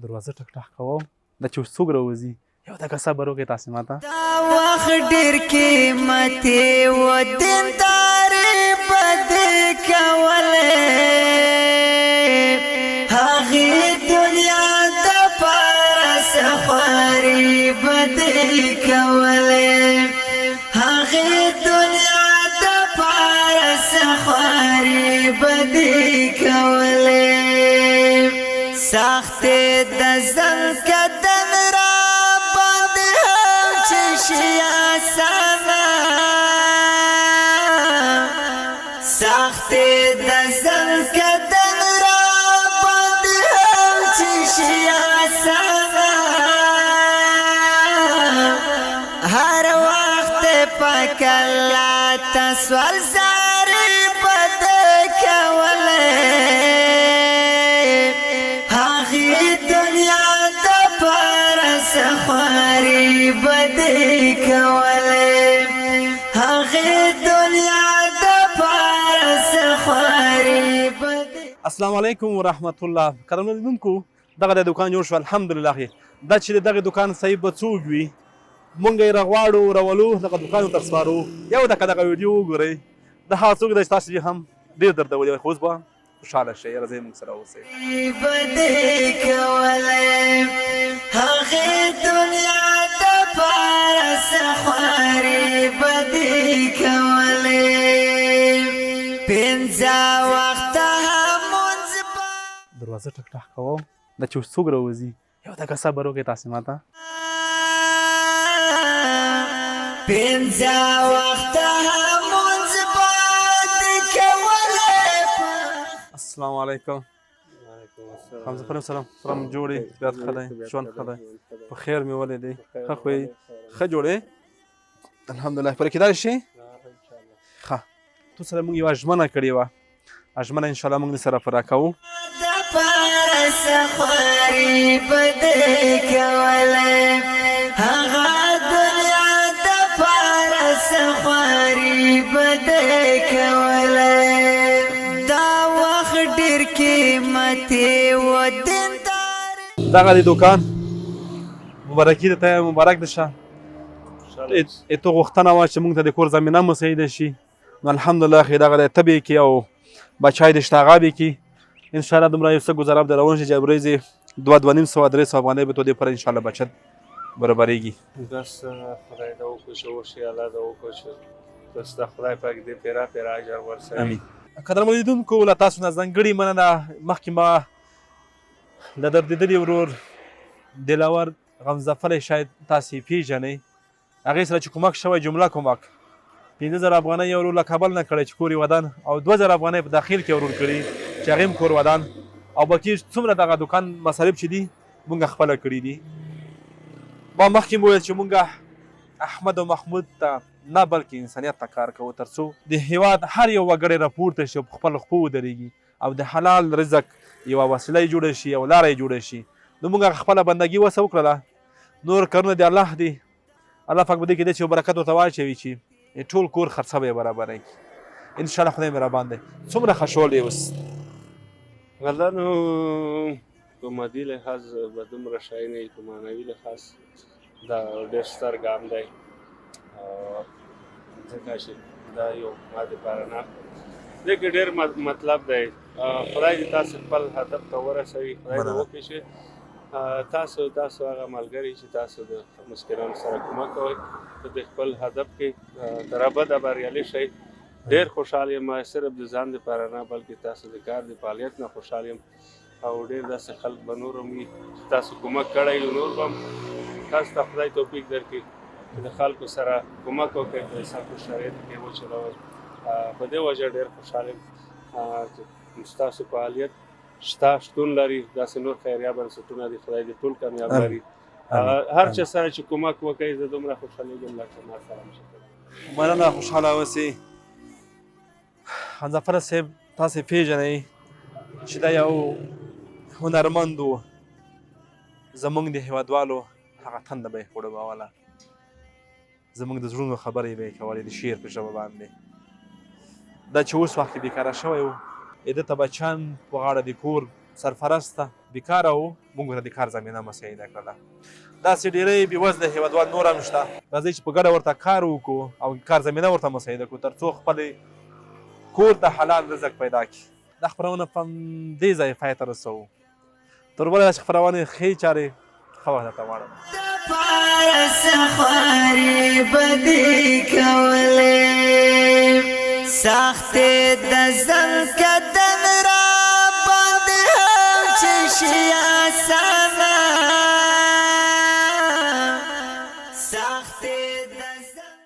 دروازه ټک ټک کوم دا چې اوس څوک راوځي یو دقیقه صبر وکړئ تاسې ما ته دا وخت ډېر قیمتي و دیندار بد کولی هغې دنیا دپاره څه خواري بد کولی هغې دنیا دپاره څه خواري بد کولی سختې د ژوند کدن را باندې هم چې شي اسانه سختې د ژوند کدن را باندې هم چې شي اسانه هر وخت پاک الله ته سوال زارې بد کولی خواري بد کولی هغې دنیا دپاره څه خواري بد. السلام علیکم ورحمت الله. قدرمنو لیدونکو دغه د دوکان جوړ شو الحمدلله. دا چې دغه دوکان صحیح به څوک وي مونږ یې راغواړو راولو دغه دوکان ته سپارو. یو دغه ویډیو وګورئ د هغه څوک دی چې تاسو یې هم ډېر دردولی وي خو اوس به خوشحاله شئ. راځئ موږ سره اوسئ. بد کولی هغې دنیا دپاره څه خواري بد کولی پنځه وخته لمونځ دروازه ټک ټک کوم دا چې اوس څوک راوځي یو دقیقه صبر وکړئ تاسې ما ته پنځه وخته لمونځ بد کولی. السلام علیکم. حمزه فریم سلام جوړې بیات ښه دی ژوند ښه دی په خیر مې ولیدې ښه خو یې ښه جوړې الحمدلله پرې کېدای شي ښه تو سره موږ یوه ژمنه کړې وه ژمنه انشاءالله موږ دې سره پوره کوو. دپاره څه خواري بد کولی هغه دنیا دپاره څه خواري بد کولی دا وخت ډېر قیمتي و دیندار. دغه دی دوکان مبارکي درته مبارک ده شه تو غوښتنه وه چې موږ ته د کور زمینه مساعده شي نو الحمدلله ښې دغه دی ته به یې کړي او بچی دې شته هغه به یې کړي انشاءالله دومره یو څه ګزاره به د روان شي چې ورځې 2-2.5 افغانۍ به تو دې پر انشاءالله بچت برابرېږي. بس خدای دې وکړي چې وشي الله دې وکړي چې بس د خدای پاک دې پیرا اجر ورسوي. امین. قدرمنو لیدونکو له تاسو نه ځانګړې مننه. مخکې ما د دردېدلي ورور دلاور غمزفلی شاید تاسې پیژنئ هغې سره چې کومک شوی جمله کومک 15,000 افغانۍ یو ورور له کابل نه کړی چې کور یې ودان او 2,000 افغانۍ په داخل کې ورور کړي چې هغې هم کور ودان او باقي څومره دغه دوکان مصارف چې دي مونږ خپله کړي دي. ما مخکې مو ویل چې مونږ احمد او محمود ته نه بلکې انسانیت ته کار کوو تر څو د هیواد هر یو وګړی راپورته شي او په خپلو خپو ودرېږي او د حلال رزق یوه وسیله یې جوړه شي او لاره یې جوړه شي نو مونږ خپله بندګي وسه وکړله. نور کارونه د الله دی الله پاک به دې کې دی چې یو برکت ورته واچوي چې ټول کور خرڅه به یې برابروي انشاءالله خدای مهربان دی. څومره ښه شول یې اوس والله نو په مادي لحاظ به دومره شی نه وي په معنوي لحاظ دا ډېر ستر ګام دی ځکه چې دا یو ما دپاره نه دې کې ډېر مطلب دی. خدای دې تاسو خپل هدف ته ورسوي. خدای دې وکړي چې تاسو هغه ملګري چې تاسو د مسکینانو سره کومک کوئ ته د خپل هدف کې تر ابده بریالي شئ. ډېر خوشحال یم صرف د ځان دپاره نه بلکې تاسو د کار د فعالیت نه خوشحال یم او ډېر داسې خلک به نور هم وي چې تاسو کومک کړی وي نور به هم تاسو ته خدای توفیق درکړي چې د خلکو سره کومک وکړئ په سختو شرایطو کې وچلوئ. په دې وجه ډېر خوشحال یم چې ستاسو فعالیت شتون لري. داسې نور خیریه بنسټونه دي خدای دې ټول کامیاب لري. هر چا سره چې کومک وکړئ زه دومره خوشحالېږم لکه ما سره هم شي. مننه خوشحاله اوسئ. حمزه صاحب تاسې پیژنئ چې دا یو هنرمند و زموږ د هېوادوالو هغه تنده به یې خړوبوله زموږ د زړونو خبرې به یې کولې د شعر په ژبه باندې. دا چې اوس وخت کې بیکاره شوی و د ده ته بچیان په غاړه د کور سرپرسته بیکاره وو موږ ورته د کار زمینه مساعده کړله داسې ډېری بېوزله هېوادوال نور هم شته راځئ چې په ګډه ورته کار وکړو او کار زمینه ورته مساعده کړو تر څو خپلې کور ته حلال رزق پیدا کړي دا خپرونه په همدې ځای پای ته رسوو تر بله دا چې خپرونې ښې چارې ښه وخت درته غواړم پارس خواري بدي کولې سخت د ځل